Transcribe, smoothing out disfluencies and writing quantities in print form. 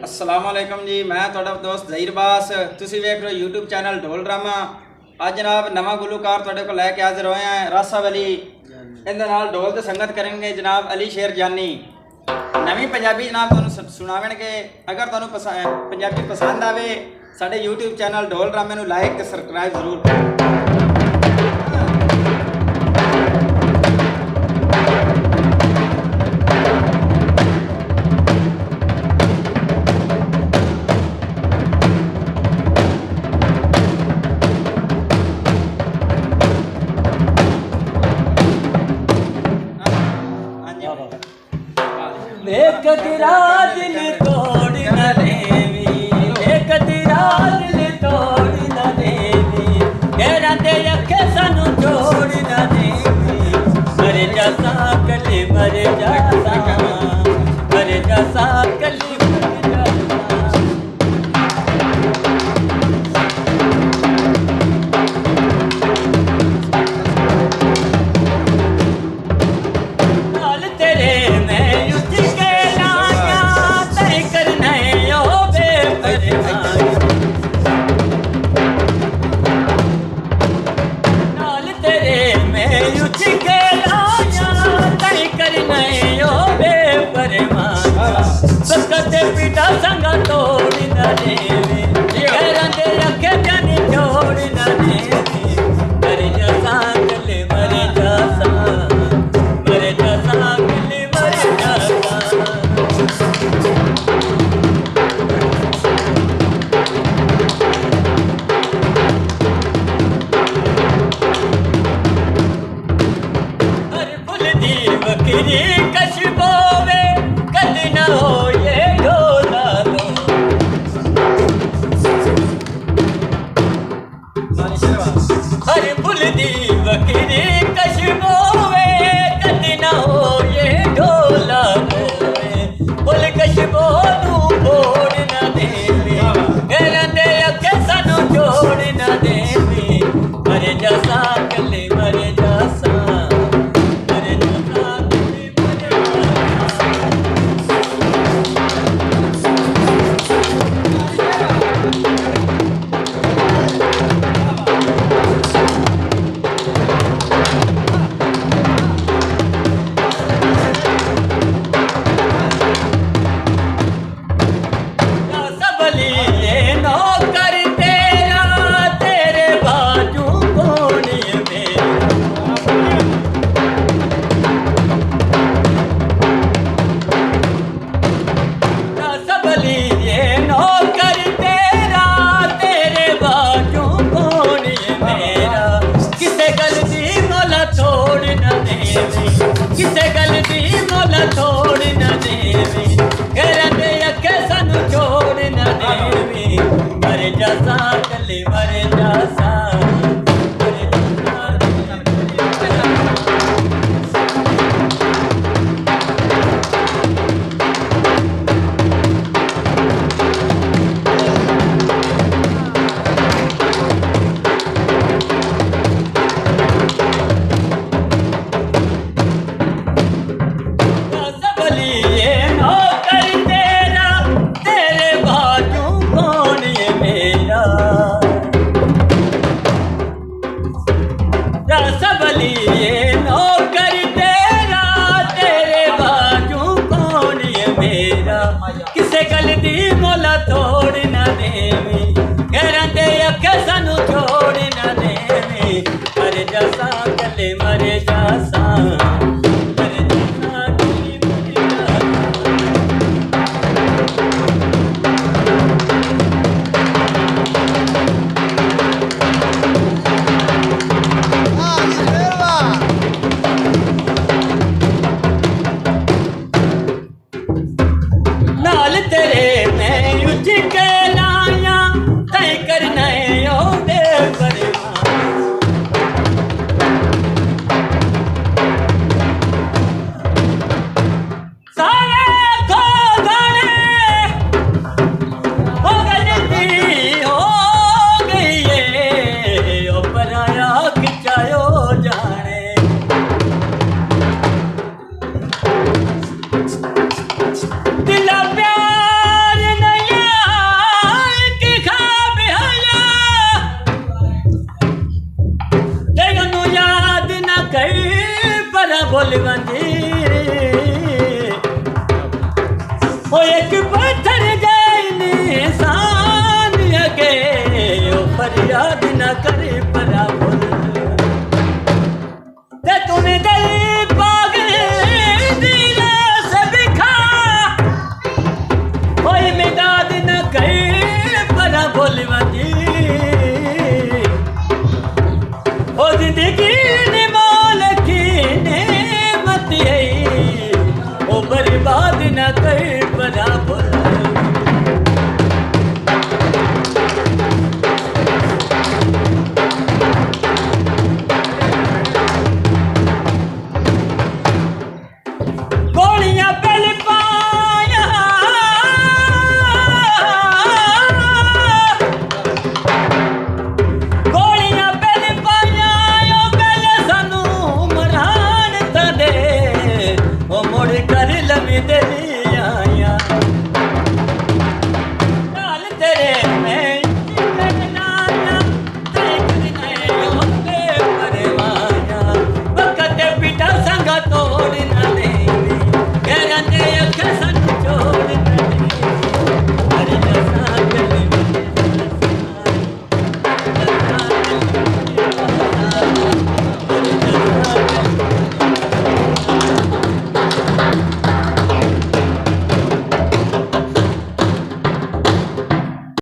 असलामुअलैकुम जी, मैं ਤੁਹਾਡਾ ਦੋਸਤ ਜ਼ਹੀਰ ਬਾਸ। ਤੁਸੀਂ ਵੇਖ ਰਹੇ ਹੋ YouTube ਚੈਨਲ ਢੋਲ ਡਰਾਮਾ। ਅੱਜ ਜਨਾਬ ਨਵਾਂ ਗੁਲੂਕਾਰ ਤੁਹਾਡੇ ਕੋਲ ਲੈ ਕੇ ਹਾਜ਼ਰ ਹੋਏ ਹਾਂ, ਰਾਸਾ ਵਲੀ। ਇਹਦੇ ਨਾਲ ਢੋਲ ਤੇ ਸੰਗਤ ਕਰਨਗੇ ਜਨਾਬ ਅਲੀ ਸ਼ੇਰ ਜਾਨੀ। ਨਵੀਂ ਪੰਜਾਬੀ ਜਨਾਬ ਤੁਹਾਨੂੰ ਸੁਣਾਵਣਗੇ। ਅਗਰ ਤੁਹਾਨੂੰ ਪੰਜਾਬੀ ਪਸੰਦ ਆਵੇ ਸਾਡੇ YouTube ਚੈਨਲ ਢੋਲ ਡਰਾਮੇ ਨੂੰ ਲਾਈਕ ਤੇ ਸਬਸਕ੍ਰਾਈਬ ਜ਼ਰੂਰ ਕਰੋ। एक दिल तोड़ न देवी, एक दिल तोड़ न देवी, घेरा दे रखे सानू छोड़ न देवी। मर जासा कली मर जासा, मर जासा कली मर जासा। नाल तेरे मैं पिता संगा तोड़ न देवी, घेरा दे रखे जानी छोड़ न देवी। मर जासा कले मर जासा, मर जासा कले मर जासा। हर फुल दी बकरी कशबोवे कद न हो हर फुल दी बकरी कशबोवे कद न हो ये ढोला रोवे। फुल कशबो नू छोड़ न देवी, घेरा दे रखे सानू छोड़ न देवी। मर जासा कले मर जासा, मर जासा कले मर जासा। किसे गल दी मोला छोड़ न देवी, घेरा दे रखे सानू छोड़ न देवी। मर जासा कले मर जासा, मर जासा कले मर सबली ये नौकर तेरा, तेरे बाजू कौन ये मेरा। किसे गल दी मोला तोड़ न देवी, घेरा दे रखे सानू छोड़ न देवी। मर जासा कले मर जासा, मर जासा कले मर नाल तेरे मैं उठ के लाया तय करना ओ दे दिला प्यार नहीं ओ एक पत्थर जाए निशान अगे ओ फरियाद न करे परा भुल ते तूने दिल पागल दिला से बिखा कोई मिदाद न करे परा भुल वजी ओ जिंदगी ने मोल की नेमत है ओ बर्बाद न कर बना भुल गोलियां पल पाया गोलियां पल पाया ओ पहले सानू मरान ता दे ओ मुड़ कर लवी दिल